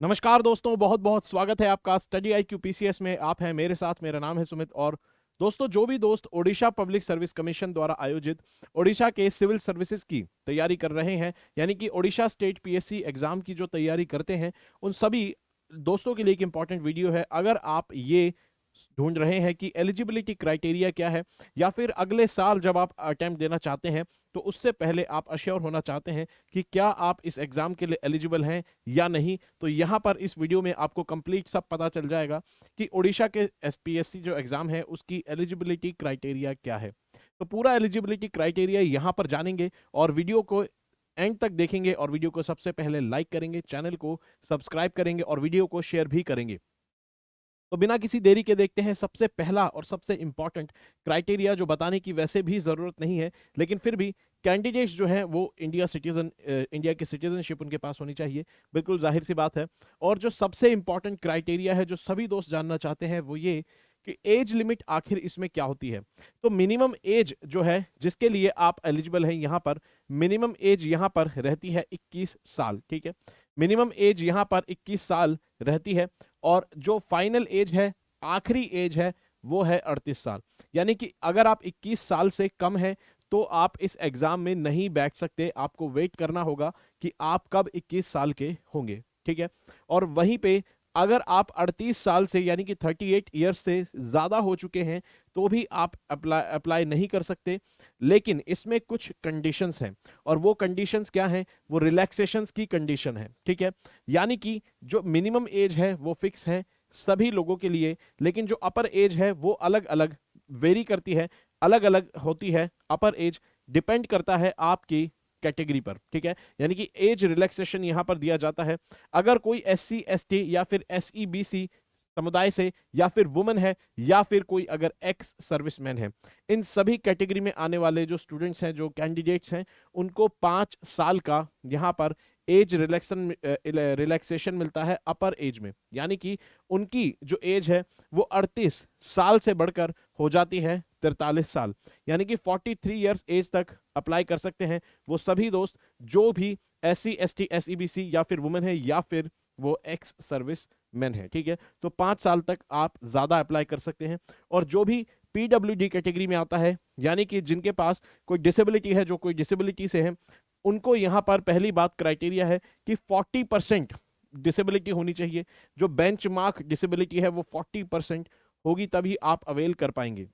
नमस्कार दोस्तों, बहुत बहुत स्वागत है आपका स्टडी IQ PCS में। आप हैं मेरे साथ, मेरा नाम है सुमित। और दोस्तों, जो भी दोस्त ओडिशा पब्लिक सर्विस कमीशन द्वारा आयोजित ओडिशा के सिविल सर्विसेज की तैयारी कर रहे हैं, यानी कि ओडिशा स्टेट PSC एग्जाम की जो तैयारी करते हैं, उन सभी दोस्तों के लिए एक इंपॉर्टेंट वीडियो है। अगर आप ये ढूंढ रहे हैं कि एलिजिबिलिटी क्राइटेरिया क्या है, या फिर अगले साल जब आप अटेम्प्ट देना चाहते हैं तो उससे पहले आप अश्योर होना चाहते हैं कि क्या आप इस एग्जाम के लिए एलिजिबल हैं या नहीं, तो यहाँ पर इस वीडियो में आपको कंप्लीट सब पता चल जाएगा कि ओडिशा के SPSC जो एग्जाम है उसकी एलिजिबिलिटी क्राइटेरिया क्या है। तो पूरा एलिजिबिलिटी क्राइटेरिया यहाँ पर जानेंगे और वीडियो को एंड तक देखेंगे, और वीडियो को सबसे पहले लाइक करेंगे, चैनल को सब्सक्राइब करेंगे और वीडियो को शेयर भी करेंगे। तो बिना किसी देरी के देखते हैं सबसे पहला और सबसे इंपॉर्टेंट क्राइटेरिया, जो बताने की वैसे भी ज़रूरत नहीं है, लेकिन फिर भी कैंडिडेट्स जो हैं वो इंडिया की सिटीजनशिप उनके पास होनी चाहिए, बिल्कुल जाहिर सी बात है। और जो सबसे इंपॉर्टेंट क्राइटेरिया है जो सभी दोस्त जानना चाहते हैं वो ये कि एज लिमिट आखिर इसमें क्या होती है। तो मिनिमम एज जो है जिसके लिए आप एलिजिबल हैं, यहाँ पर मिनिमम एज यहाँ पर रहती है 21 साल। ठीक है, मिनिमम एज यहाँ पर 21 साल रहती है। और जो फाइनल एज है, आखिरी एज है, वो है 38 साल। यानी कि अगर आप 21 साल से कम है तो आप इस एग्जाम में नहीं बैठ सकते, आपको वेट करना होगा कि आप कब 21 साल के होंगे। ठीक है, और वहीं पे अगर आप 38 साल से यानी कि 38 ईयर्स से ज़्यादा हो चुके हैं तो भी आप अप्लाई नहीं कर सकते। लेकिन इसमें कुछ कंडीशंस हैं, और वो कंडीशंस क्या हैं, वो रिलैक्सेशंस की कंडीशन है। ठीक है, यानी कि जो मिनिमम एज है वो फिक्स है सभी लोगों के लिए, लेकिन जो अपर एज है वो अलग अलग वेरी करती है, अलग अलग होती है। अपर एज डिपेंड करता है आपकी कैटेगरी पर। ठीक है, यानी कि एज रिलैक्सेशन यहां पर दिया जाता है अगर कोई SC ST या फिर SEBC समुदाय से, या फिर वुमेन है, या फिर कोई अगर एक्स सर्विसमैन है। इन सभी कैटेगरी में आने वाले जो स्टूडेंट्स हैं, जो कैंडिडेट्स हैं, उनको 5 साल का यहाँ पर एज रिलैक्सेशन मिलता है अपर एज में। यानी कि उनकी जो एज है वो 38 साल से बढ़कर हो जाती है 43 साल, यानी कि 43 ईयर्स एज तक अप्लाई कर सकते हैं वो सभी दोस्त जो भी SC ST SEBC या फिर वुमेन है, या फिर वो एक्स सर्विस मैन है। ठीक है, तो 5 साल तक आप ज्यादा अप्लाई कर सकते हैं। और जो भी PWD कैटेगरी में आता है, यानी कि जिनके पास कोई डिसेबिलिटी है, जो कोई डिसेबिलिटी से है, उनको यहां पर पहली बात क्राइटेरिया है कि 40% डिसेबिलिटी होनी चाहिए। जो बेंचमार्क डिसेबिलिटी है वो 40% होगी, तभी आप अवेल कर पाएंगे।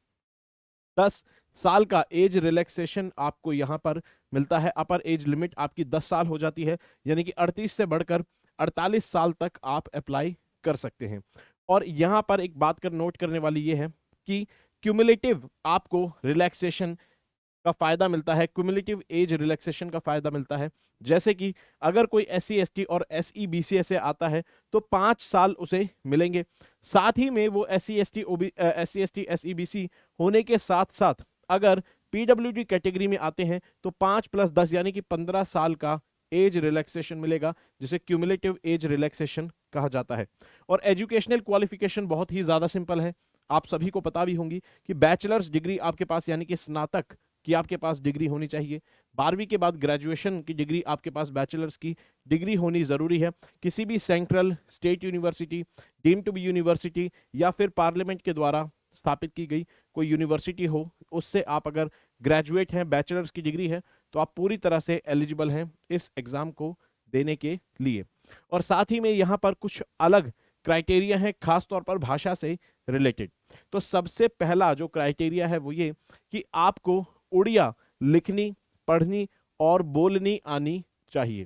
10 साल का एज रिलैक्सेशन आपको यहां पर मिलता है। अपर एज लिमिट आपकी 10 साल हो जाती है, यानी कि 38 से बढ़कर 48 साल तक आप अप्लाई कर सकते हैं। और यहां पर एक बात कर नोट करने वाली ये है कि क्यूमुलेटिव आपको रिलैक्सेशन का फायदा मिलता है, क्यूमुलेटिव एज रिलैक्सेशन का फायदा मिलता है। जैसे कि अगर कोई SC ST और SEBC से आता है तो 5 साल उसे मिलेंगे। साथ ही में वो SC ST SEBC होने के साथ साथ अगर PWD कैटेगरी में आते हैं तो 5 + 10 यानी कि 15 साल का एज रिलैक्सेशन मिलेगा, जिसे क्यूमुलेटिव एज रिलैक्सेशन कहा जाता है। और एजुकेशनल क्वालिफिकेशन बहुत ही ज्यादा सिंपल है, आप सभी को पता भी होंगी कि बैचलर्स डिग्री आपके पास यानी कि स्नातक की आपके पास डिग्री होनी चाहिए। 12वीं के बाद ग्रेजुएशन की डिग्री आपके पास बैचलर्स की डिग्री होनी जरूरी है। किसी भी central state university, deemed to be university, या फिर पार्लियामेंट के द्वारा स्थापित की गई कोई यूनिवर्सिटी हो, उससे आप अगर ग्रेजुएट हैं, बैचलर्स की डिग्री है, तो आप पूरी तरह से एलिजिबल हैं इस एग्जाम को देने के लिए। और साथ ही में यहाँ पर कुछ अलग क्राइटेरिया है, खासतौर पर भाषा से रिलेटेड। तो सबसे पहला जो क्राइटेरिया है वो ये कि आपको उड़िया लिखनी, पढ़नी और बोलनी आनी चाहिए।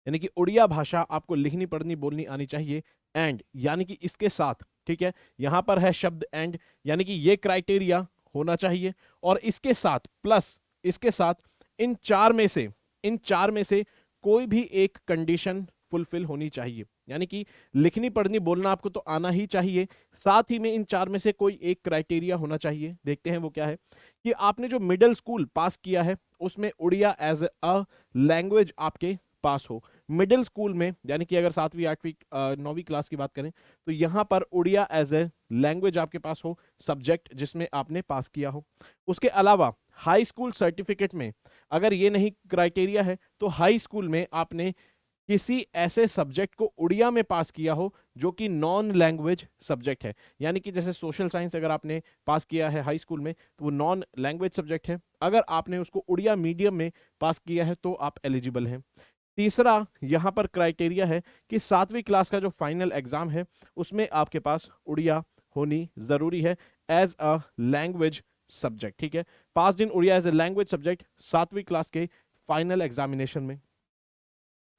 यानी कि उड़िया भाषा आपको लिखनी, पढ़नी, बोलनी आनी चाहिए। एंड यानी कि इसके साथ, ठीक है, यहां पर है शब्द एंड, यानी कि ये क्राइटेरिया होना चाहिए। और इसके साथ प्लस, इसके साथ इन चार में से कोई भी एक कंडीशन फुलफिल होनी चाहिए। यानी कि लिखनी, पढ़नी, बोलना आपको तो आना ही चाहिए, साथ ही में इन चार में से कोई एक क्राइटेरिया होना चाहिए। देखते हैं वो क्या है, कि आपने जो मिडिल स्कूल पास किया है उसमें उड़िया एज अ लैंग्वेज आपके पास हो। मिडिल स्कूल में यानी कि अगर 7वीं 8वीं 9वीं क्लास की बात करें तो यहां पर उड़िया एज ए लैंग्वेज आपके पास हो, सब्जेक्ट जिसमें आपने पास किया हो। उसके अलावा हाई स्कूल सर्टिफिकेट में अगर ये नहीं क्राइटेरिया है तो हाई स्कूल में आपने किसी ऐसे सब्जेक्ट को उड़िया में पास किया हो जो कि नॉन लैंग्वेज सब्जेक्ट है, यानी कि जैसे सोशल साइंस अगर आपने पास किया है हाई स्कूल में तो वो नॉन लैंग्वेज सब्जेक्ट है, अगर आपने उसको उड़िया मीडियम में पास किया है तो आप एलिजिबल हैं। तीसरा यहां पर क्राइटेरिया है कि 7वीं क्लास का जो फाइनल एग्जाम है उसमें आपके पास उड़िया होनी जरूरी है एज अ लैंग्वेज सब्जेक्ट, ठीक है। Pass in Odia as a language subject 7वीं क्लास के फाइनल एग्जामिनेशन में।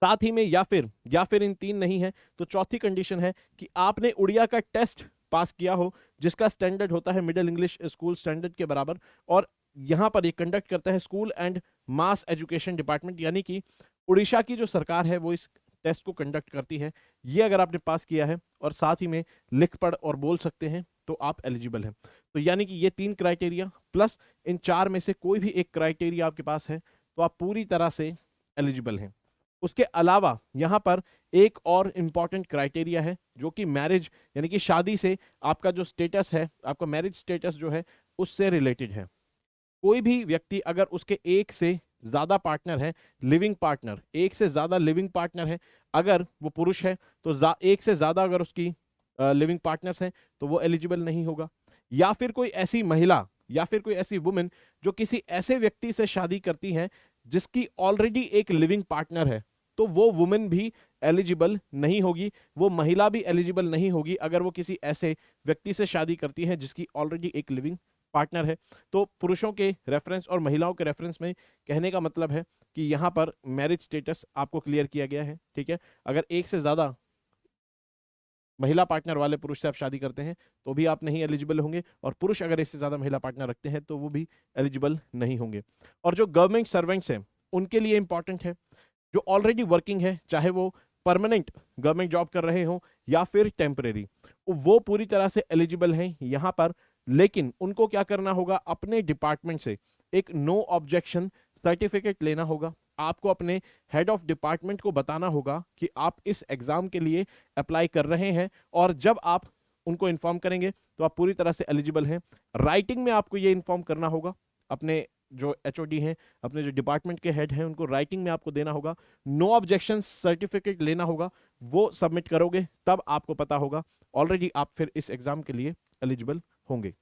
साथ ही में या फिर इन तीन नहीं है तो चौथी कंडीशन है कि आपने उड़िया का टेस्ट पास किया हो जिसका स्टैंडर्ड होता है मिडिल इंग्लिश स्कूल स्टैंडर्ड के बराबर, और यहां पर ये कंडक्ट करता है school and mass education department, यानी कि उड़ीसा की जो सरकार है वो इस टेस्ट को कंडक्ट करती है। ये अगर आपने पास किया है और साथ ही में लिख पढ़ और बोल सकते हैं तो आप एलिजिबल हैं। तो यानी कि ये 3 क्राइटेरिया प्लस इन 4 में से कोई भी एक क्राइटेरिया आपके पास है तो आप पूरी तरह से एलिजिबल हैं। उसके अलावा यहां पर एक और इंपॉर्टेंट क्राइटेरिया है जो कि मैरिज यानी कि शादी से आपका जो स्टेटस है, आपका मैरिज स्टेटस जो है उससे रिलेटेड है। कोई भी व्यक्ति अगर उसके एक से ज्यादा पार्टनर है, लिविंग पार्टनर, एक से ज्यादा लिविंग पार्टनर है, अगर वो पुरुष है तो एक से ज्यादा अगर उसकी लिविंग पार्टनर्स हैं तो वो एलिजिबल नहीं होगा। या फिर कोई ऐसी महिला या फिर कोई ऐसी वुमेन जो किसी ऐसे व्यक्ति से शादी करती है जिसकी ऑलरेडी एक लिविंग पार्टनर है तो वो वुमेन भी एलिजिबल नहीं होगी, वो महिला भी एलिजिबल नहीं होगी अगर वो किसी ऐसे व्यक्ति से शादी करती है जिसकी ऑलरेडी एक लिविंग पार्टनर है। तो पुरुषों के रेफरेंस और महिलाओं के रेफरेंस में कहने का मतलब है कि यहां पर मैरिज स्टेटस आपको क्लियर किया गया है, ठीक है। अगर एक से ज्यादा महिला पार्टनर वाले पुरुष से आप शादी करते हैं तो भी आप नहीं एलिजिबल होंगे, और पुरुष अगर इससे ज्यादा महिला पार्टनर रखते हैं तो वो भी एलिजिबल नहीं होंगे। और जो गवर्नमेंट सर्वेंट्स हैं उनके लिए इंपॉर्टेंट है, जो ऑलरेडी वर्किंग है चाहे वो परमानेंट गवर्नमेंट जॉब कर रहे हो या फिर टेम्परेरी, वो पूरी तरह से एलिजिबल हैं यहां पर। लेकिन उनको क्या करना होगा, अपने डिपार्टमेंट से एक नो ऑब्जेक्शन सर्टिफिकेट लेना होगा। आपको अपने हेड ऑफ डिपार्टमेंट को बताना होगा कि आप इस एग्जाम के लिए अप्लाई कर रहे हैं, और जब आप उनको इन्फॉर्म करेंगे तो आप पूरी तरह से एलिजिबल हैं। राइटिंग में आपको ये इन्फॉर्म करना होगा, अपने जो एचओडी हैं, अपने जो डिपार्टमेंट के हेड हैं, उनको राइटिंग में आपको देना होगा। नो ऑब्जेक्शन सर्टिफिकेट लेना होगा, वो सबमिट करोगे तब आपको पता होगा ऑलरेडी आप फिर इस एग्जाम के लिए एलिजिबल होंगे।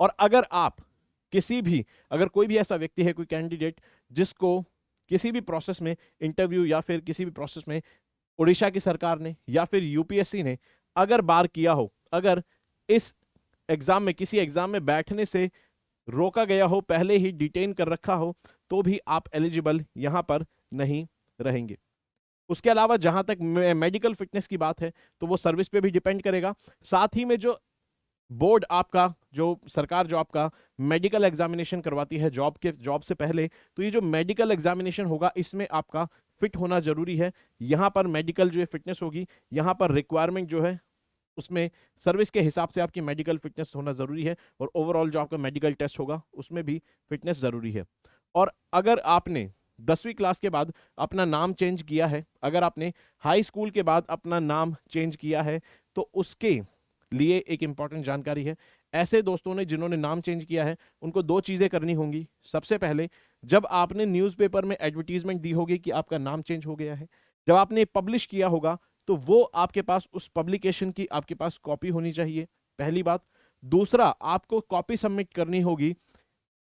और अगर कोई भी ऐसा व्यक्ति है, कोई कैंडिडेट जिसको किसी भी प्रोसेस में इंटरव्यू या फिर किसी भी प्रोसेस में उड़ीसा की सरकार ने या फिर यूपीएससी ने अगर बार किया हो, अगर इस एग्जाम में किसी एग्जाम में बैठने से रोका गया हो, पहले ही डिटेन कर रखा हो, तो भी आप एलिजिबल यहां पर नहीं रहेंगे। उसके अलावा जहां तक मेडिकल फिटनेस की बात है तो वो सर्विस पे भी डिपेंड करेगा। साथ ही में जो बोर्ड आपका, जो सरकार जो आपका मेडिकल एग्जामिनेशन करवाती है जॉब से पहले, तो ये जो मेडिकल एग्जामिनेशन होगा इसमें आपका फिट होना जरूरी है। यहां पर मेडिकल जो है फिटनेस होगी, यहां पर रिक्वायरमेंट जो है उसमें सर्विस के हिसाब से आपकी मेडिकल फिटनेस होना जरूरी है, और ओवरऑल जो आपका मेडिकल टेस्ट होगा उसमें भी फिटनेस जरूरी है। और अगर आपने 10वीं क्लास के बाद अपना नाम चेंज किया है, अगर आपने हाई स्कूल के बाद अपना नाम चेंज किया है, तो उसके लिए एक इंपॉर्टेंट जानकारी है। ऐसे दोस्तों ने जिन्होंने नाम चेंज किया है उनको 2 चीजें करनी होंगी। सबसे पहले, जब आपने न्यूज़पेपर में एडवर्टीजमेंट दी होगी कि आपका नाम चेंज हो गया है, जब आपने पब्लिश किया होगा तो वो आपके पास उस पब्लिकेशन की आपके पास कॉपी होनी चाहिए, पहली बात। दूसरा, आपको कॉपी सबमिट करनी होगी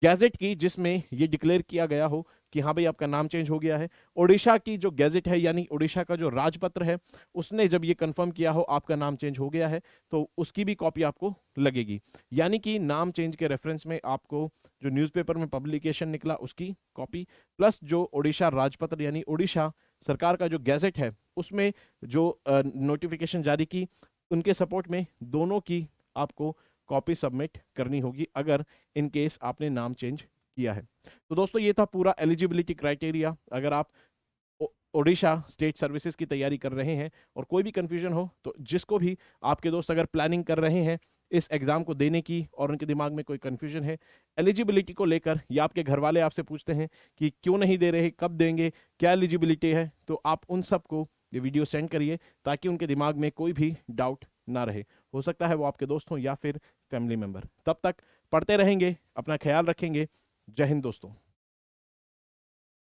गैजेट की जिसमें ये डिक्लेयर किया गया हो कि हाँ भाई आपका नाम चेंज हो गया है। ओडिशा की जो गैजेट है यानी ओडिशा का जो राजपत्र है उसने जब ये कंफर्म किया हो आपका नाम चेंज हो गया है तो उसकी भी कॉपी आपको लगेगी। यानी कि नाम चेंज के रेफरेंस में आपको जो न्यूज़पेपर में पब्लिकेशन निकला उसकी कॉपी, प्लस जो ओडिशा राजपत्र यानी ओडिशा सरकार का जो गैजेट है उसमें जो नोटिफिकेशन जारी की, उनके सपोर्ट में दोनों की आपको कॉपी सबमिट करनी होगी अगर इन केस आपने नाम चेंज किया है। तो दोस्तों ये था पूरा एलिजिबिलिटी क्राइटेरिया। अगर आप ओडिशा स्टेट सर्विसेज की तैयारी कर रहे हैं और कोई भी कंफ्यूजन हो तो जिसको भी आपके दोस्त अगर प्लानिंग कर रहे हैं इस एग्जाम को देने की और उनके दिमाग में कोई कंफ्यूजन है एलिजिबिलिटी को लेकर, या आपके घर वाले आपसे पूछते हैं कि क्यों नहीं दे रहे, कब देंगे, क्या एलिजिबिलिटी है, तो आप उन सबको ये वीडियो सेंड करिए ताकि उनके दिमाग में कोई भी डाउट ना रहे। हो सकता है वो आपके दोस्त हों या फिर फैमिली मेंबर। तब तक पढ़ते रहेंगे, अपना ख्याल रखेंगे। जय हिंद दोस्तों।